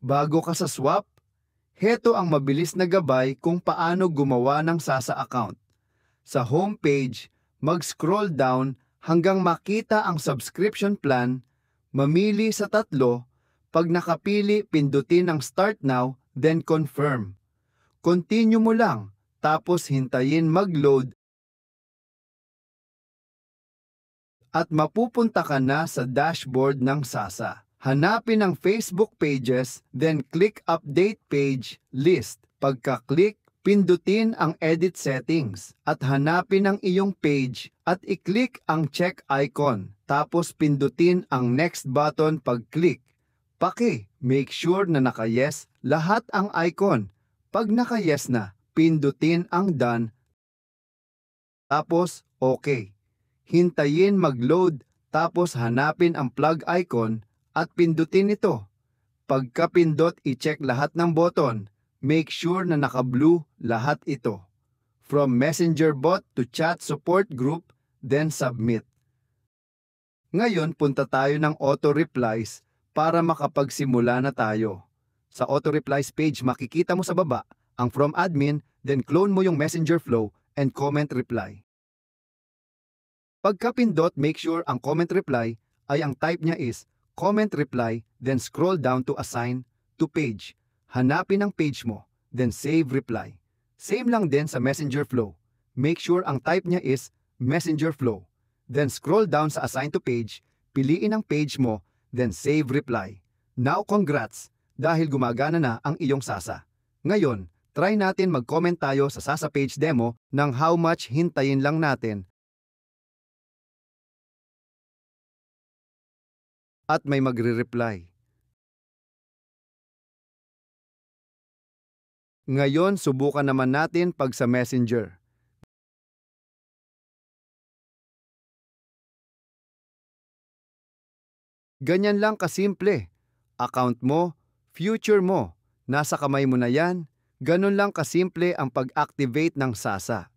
Bago ka sa swap, heto ang mabilis na gabay kung paano gumawa ng Sasa account. Sa homepage, mag-scroll down hanggang makita ang subscription plan, mamili sa tatlo, pag nakapili pindutin ang Start Now, then Confirm. Continue mo lang, tapos hintayin mag-load at mapupunta ka na sa dashboard ng Sasa. Hanapin ang Facebook pages, then click Update Page List. Pagka-click, pindutin ang Edit Settings at hanapin ang iyong page at i-click ang check icon. Tapos pindutin ang Next button pag-click. Make sure na naka-yes lahat ang icon. Pag naka-yes na, pindutin ang Done. Tapos OK. Hintayin mag-load, tapos hanapin ang plug icon at pindutin ito. Pagka-pindot, i-check lahat ng button. Make sure na naka-blue lahat ito. From Messenger bot to chat support group, then submit. Ngayon, punta tayo ng auto-replies para makapagsimula na tayo. Sa auto-replies page, makikita mo sa baba ang from admin, then clone mo yung Messenger flow and comment reply. Pagka-pindot, make sure ang comment reply ay ang type niya is comment reply, then scroll down to assign to page. Hanapin ang page mo, then save reply. Same lang din sa Messenger flow. Make sure ang type niya is Messenger flow. Then scroll down sa assign to page, piliin ang page mo, then save reply. Now congrats, dahil gumagana na ang iyong Sasa. Ngayon, try natin mag-comment tayo sa Sasa page demo ng how much, hintayin lang natin. At may magre-reply. Ngayon, subukan naman natin pag sa Messenger. Ganyan lang kasimple. Account mo, future mo, nasa kamay mo na yan. Ganun lang kasimple ang pag-activate ng Sasa.